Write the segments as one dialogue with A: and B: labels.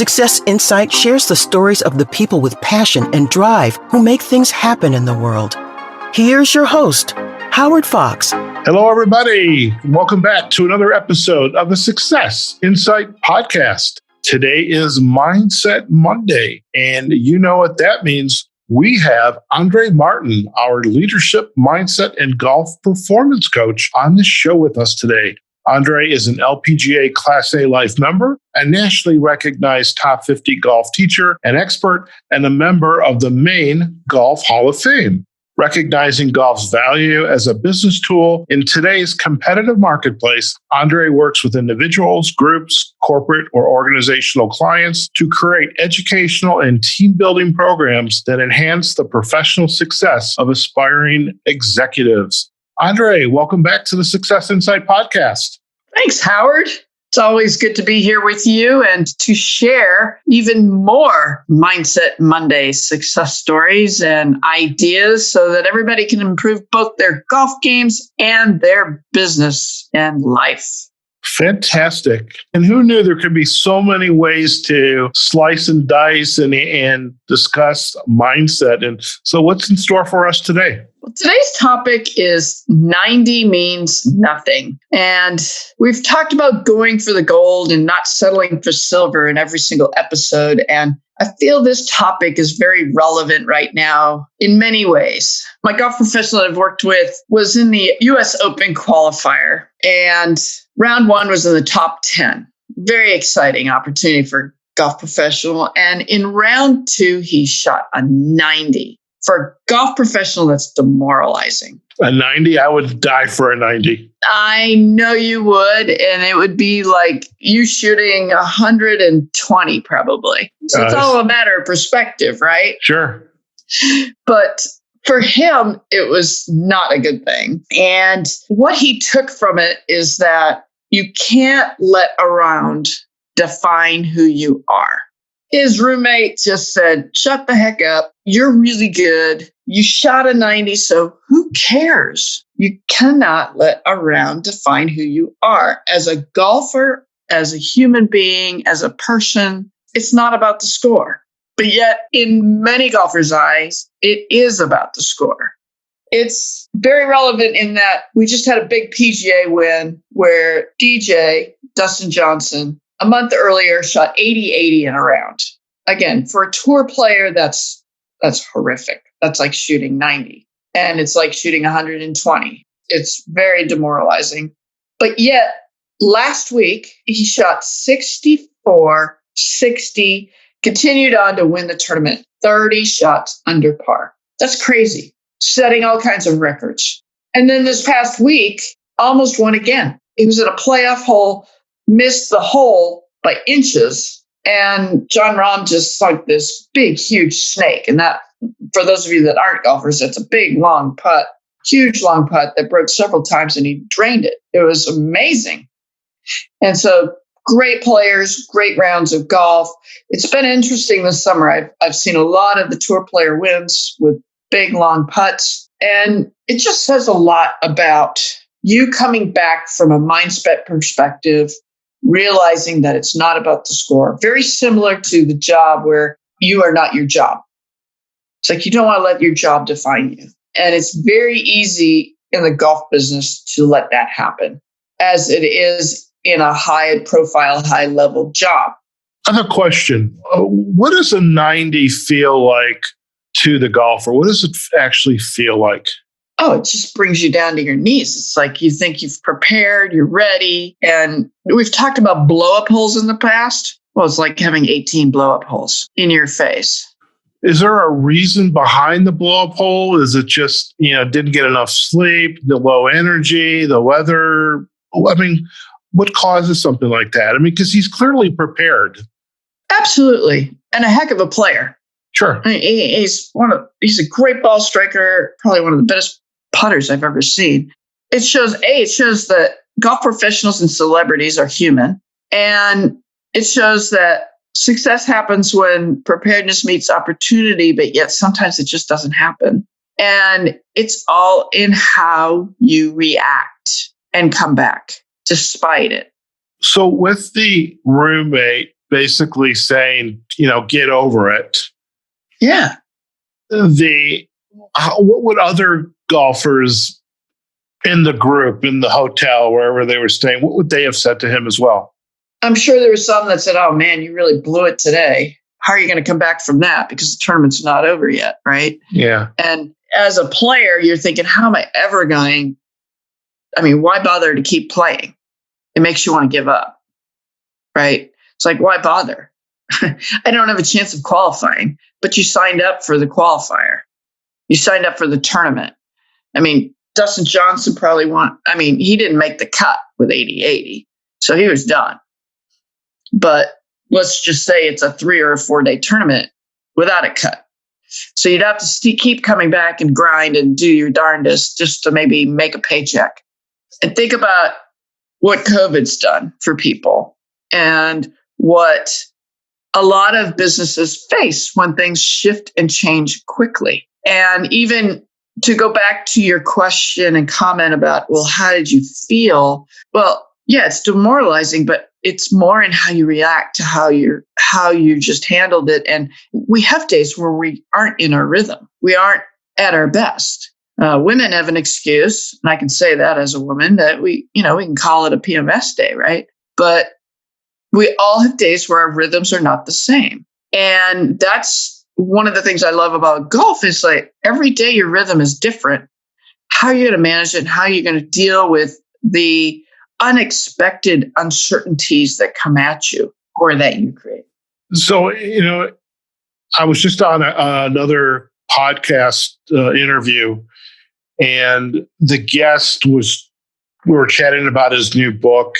A: Success Insight shares the stories of the people with passion and drive who make things happen in the world. Here's your host, Howard Fox.
B: Hello, everybody. Welcome back to another episode of the Success Insight podcast. Today is Mindset Monday, and you know what that means. We have Andrée Martin, our leadership, mindset, and golf performance coach, on the show with us today. Andrée is an LPGA Class A Life member, a nationally recognized top 50 golf teacher and expert, and a member of the Maine Golf Hall of Fame. Recognizing golf's value as a business tool in today's competitive marketplace, Andrée works with individuals, groups, corporate, or organizational clients to create educational and team-building programs that enhance the professional success of aspiring executives. Andrée, welcome back to the Success Insight podcast.
C: Thanks, Howard. It's always good to be here with you and to share even more Mindset Monday success stories and ideas so that everybody can improve both their golf games and their business and life.
B: Fantastic. And who knew there could be so many ways to slice and dice and discuss mindset? And so what's in store for us today?
C: Well, today's topic is 90 means nothing. And we've talked about going for the gold and not settling for silver in every single episode. And I feel this topic is very relevant right now in many ways. My golf professional that I've worked with was in the US Open qualifier, and round one was in the top 10. Very exciting opportunity for golf professional. And in round two, he shot a 90. For a golf professional, that's demoralizing.
B: A 90? I would die for a 90.
C: I know you would. And it would be like you shooting 120 probably. So it's all a matter of perspective, right?
B: Sure.
C: But for him, it was not a good thing. And what he took from it is that you can't let a round define who you are. His roommate just said, shut the heck up. You're really good. You shot a 90, so who cares? You cannot let a round define who you are. As a golfer, as a human being, as a person, it's not about the score. But yet, in many golfers' eyes, it is about the score. It's very relevant in that we just had a big PGA win where DJ, Dustin Johnson, a month earlier, shot 80-80 in a round. Again, for a tour player, that's horrific. That's like shooting 90. And it's like shooting 120. It's very demoralizing. But yet, last week, he shot 64, 60, continued on to win the tournament, 30 shots under par. That's crazy. Setting all kinds of records. And then this past week, almost won again. He was at a playoff hole, missed the hole by inches, and Jon Rahm just sunk this big, huge snake. And that, for those of you that aren't golfers, that's a big, long putt, huge, long putt that broke several times, and he drained it. It was amazing. And so great players, great rounds of golf. It's been interesting this summer. I've seen a lot of the tour player wins with big, long putts, and it just says a lot about you coming back from a mindset perspective, realizing that it's not about the score. Very similar to the job where you are not your job. It's like you don't want to let your job define you. And it's very easy in the golf business to let that happen, as it is in a high profile, high level job.
B: I have a question. What does a 90 feel like to the golfer? What does it actually feel like?
C: Oh, it just brings you down to your knees. It's like you think you've prepared, you're ready. And we've talked about blow-up holes in the past. Well, it's like having 18 blow-up holes in your face.
B: Is there a reason behind the blow-up hole? Is it just, didn't get enough sleep, the low energy, the weather? I mean, what causes something like that? I mean, because he's clearly prepared.
C: Absolutely. And a heck of a player.
B: Sure.
C: I mean, he's a great ball striker, probably one of the best putters I've ever seen. It shows that golf professionals and celebrities are human. And it shows that success happens when preparedness meets opportunity, but yet sometimes it just doesn't happen. And it's all in how you react and come back despite it.
B: So with the roommate basically saying, get over it.
C: Yeah.
B: What would other golfers in the group, in the hotel, wherever they were staying, what would they have said to him as well?
C: I'm sure there was some that said, oh man, you really blew it today. How are you going to come back from that? Because the tournament's not over yet, right?
B: Yeah.
C: And as a player, you're thinking, how am I ever going? I mean, why bother to keep playing? It makes you want to give up, right? It's like, why bother? I don't have a chance of qualifying, but you signed up for the qualifier. You signed up for the tournament. I mean, Dustin Johnson he didn't make the cut with 80-80, so he was done. But let's just say it's a 3 or a 4 day tournament without a cut. So you'd have to keep coming back and grind and do your darndest just to maybe make a paycheck. And think about what COVID's done for people and what a lot of businesses face when things shift and change quickly. And even to go back to your question and comment about, well, how did you feel? Well, yeah, it's demoralizing, but it's more in how you react to how you just handled it. And we have days where we aren't in our rhythm. We aren't at our best. Women have an excuse, and I can say that as a woman, that we can call it a PMS day, right? But we all have days where our rhythms are not the same. And that's one of the things I love about golf is like every day your rhythm is different. How are you going to manage it? And how are you going to deal with the unexpected uncertainties that come at you or that you create?
B: So, I was just on another podcast interview, and the guest we were chatting about his new book.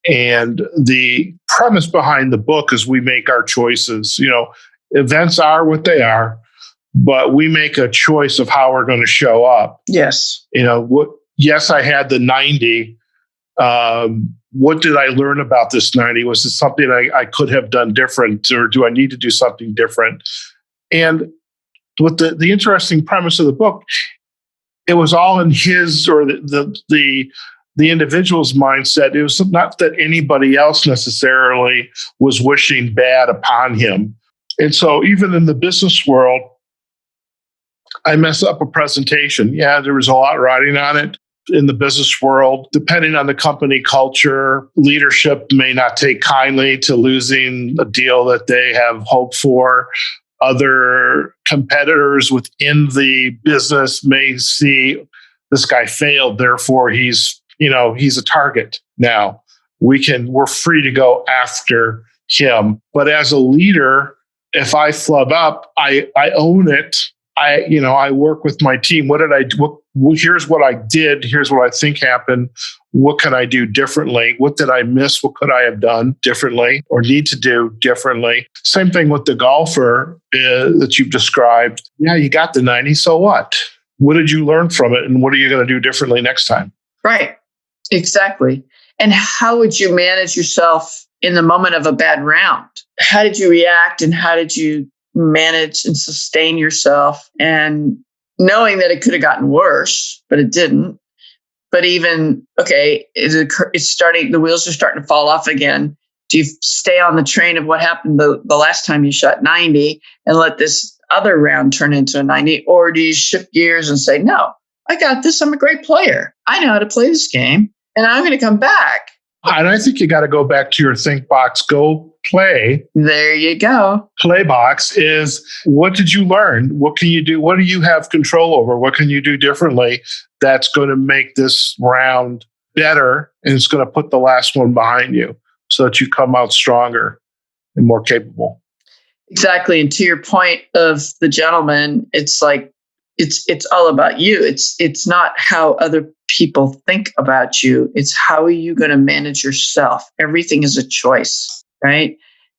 B: And the premise behind the book is we make our choices. Events are what they are, but we make a choice of how we're going to show up.
C: Yes.
B: Yes, I had the 90. What did I learn about this 90? Was it something I could have done different, or do I need to do something different? And with the interesting premise of the book, it was all in his or the individual's mindset. It was not that anybody else necessarily was wishing bad upon him. And so even in the business world, I mess up a presentation. Yeah, there was a lot riding on it. In the business world, depending on the company culture, leadership may not take kindly to losing a deal that they have hoped for. Other competitors within the business may see this guy failed, therefore he's a target now. We're free to go after him. But as a leader, if I flub up, I own it. I work with my team. What did I do? Here's what I did. Here's what I think happened. What can I do differently? What did I miss? What could I have done differently or need to do differently? Same thing with the golfer that you've described. Yeah, you got the 90. So what? What did you learn from it? And what are you going to do differently next time?
C: Right. Exactly. And how would you manage yourself in the moment of a bad round? How did you react and how did you manage and sustain yourself? And knowing that it could have gotten worse, but it didn't. But even, it's starting, the wheels are starting to fall off again. Do you stay on the train of what happened the last time you shot 90 and let this other round turn into a 90? Or do you shift gears and say, no, I got this. I'm a great player. I know how to play this game and I'm going to come back.
B: And I think you got to go back to your think box, go play.
C: There you go.
B: Play box is, what did you learn? What can you do? What do you have control over? What can you do differently that's going to make this round better? And it's going to put the last one behind you so that you come out stronger and more capable.
C: Exactly. And to your point of the gentleman, it's like, it's all about you. It's not how other people think about you. It's how are you going to manage yourself? Everything is a choice, right?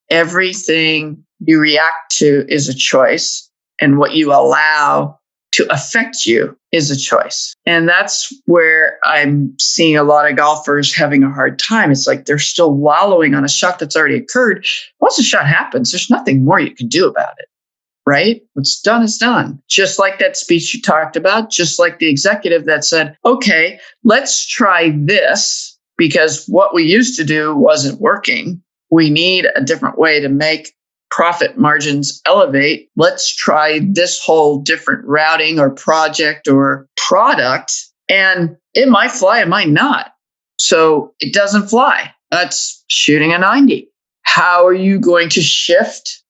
C: Everything you react to is a choice, and what you allow to affect you is a choice. And that's where I'm seeing a lot of golfers having a hard time. It's like they're still wallowing on a shot that's already occurred. Once a shot happens, there's nothing more you can do about it. Right? What's done is done. Just like that speech you talked about, just like the executive that said, okay, let's try this because what we used to do wasn't working. we need a different way to make profit margins elevate. Let's try this whole different routing or project or product. And it might fly, it might not. So it doesn't fly. That's shooting a 90. How are you going to shift,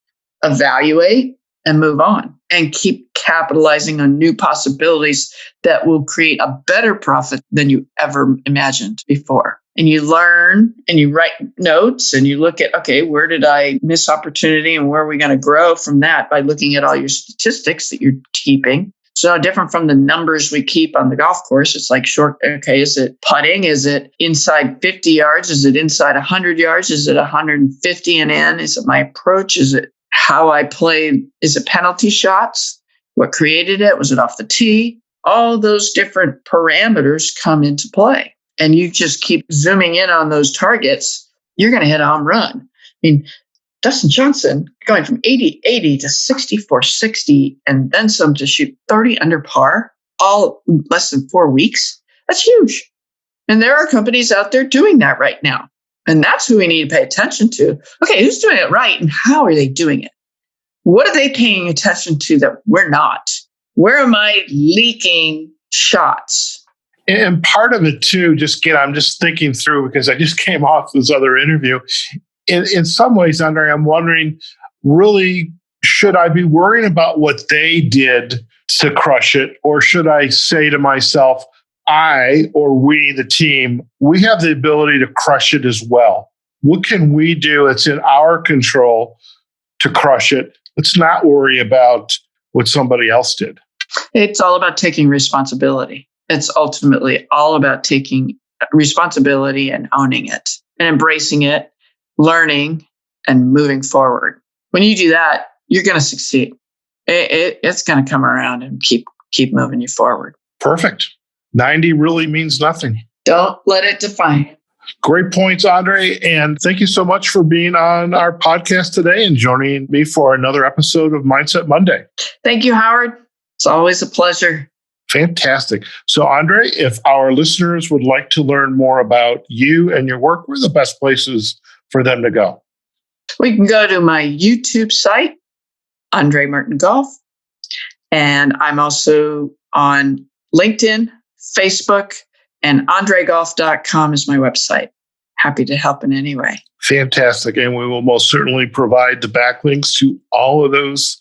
C: evaluate, and move on and keep capitalizing on new possibilities that will create a better profit than you ever imagined before? And you learn and you write notes and you look at, okay, where did I miss opportunity and where are we going to grow from that by looking at all your statistics that you're keeping? So no different from the numbers we keep on the golf course. It's like okay, is it putting? Is it inside 50 yards? Is it inside 100 yards? Is it 150 and in? Is it my approach? Is it how I played? Is it penalty shots? What created it? Was it off the tee? All those different parameters come into play. And you just keep zooming in on those targets, you're going to hit a home run. I mean, Dustin Johnson going from 80-80 to 64-60 and then some to shoot 30 under par, all less than 4 weeks. That's huge. And there are companies out there doing that right now. And that's who we need to pay attention to. Okay, who's doing it right and how are they doing it? What are they paying attention to that we're not? Where am I leaking shots?
B: And part of it too, I'm just thinking through because I just came off this other interview. In some ways, Andrée, I'm wondering, really, should I be worrying about what they did to crush it? Or should I say to myself, I or we, the team, we have the ability to crush it as well. What can we do that's in our control to crush it? Let's not worry about what somebody else did.
C: It's all about taking responsibility. It's ultimately all about taking responsibility and owning it and embracing it, learning and moving forward. When you do that, you're going to succeed. It's going to come around and keep moving you forward.
B: Perfect. 90 really means nothing.
C: Don't let it define you.
B: Great points, Andrée. And thank you so much for being on our podcast today and joining me for another episode of Mindset Monday.
C: Thank you, Howard. It's always a pleasure.
B: Fantastic. So, Andrée, if our listeners would like to learn more about you and your work, where are the best places for them to go?
C: We can go to my YouTube site, Andrée Merton Golf. And I'm also on LinkedIn, Facebook, and AndreeGolf.com is my website. Happy to help in any way.
B: Fantastic. And we will most certainly provide the backlinks to all of those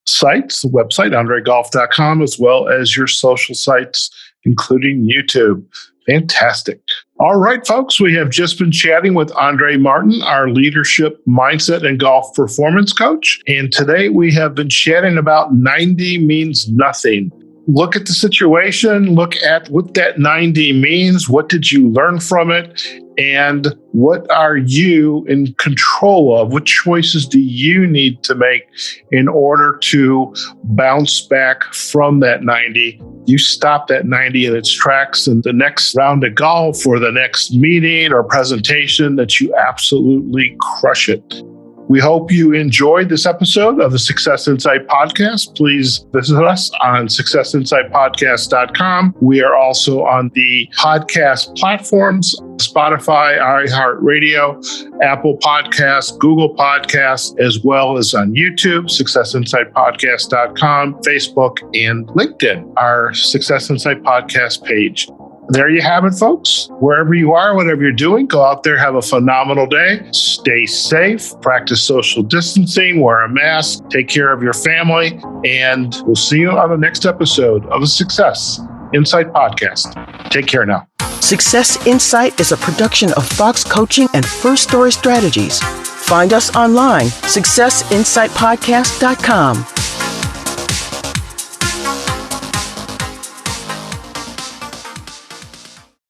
B: sites, the website, AndreeGolf.com, as well as your social sites, including YouTube. Fantastic. All right, folks, we have just been chatting with Andrée Martin, our leadership, mindset, and golf performance coach. And today we have been chatting about 90 means nothing. Look at the situation, look at what that 90 means. What did you learn from it? And what are you in control of? What choices do you need to make in order to bounce back from that 90? You stop that 90 in its tracks, and the next round of golf or the next meeting or presentation that you absolutely crush it. We hope you enjoyed this episode of the Success Insight Podcast. Please visit us on successinsightpodcast.com. We are also on the podcast platforms, Spotify, iHeartRadio, Apple Podcasts, Google Podcasts, as well as on YouTube, successinsightpodcast.com, Facebook, and LinkedIn, our Success Insight Podcast page. There you have it, folks. Wherever you are, whatever you're doing, go out there, have a phenomenal day. Stay safe, practice social distancing, wear a mask, take care of your family, and we'll see you on the next episode of the Success Insight Podcast. Take care now.
A: Success Insight is a production of Fox Coaching and First Story Strategies. Find us online, successinsightpodcast.com.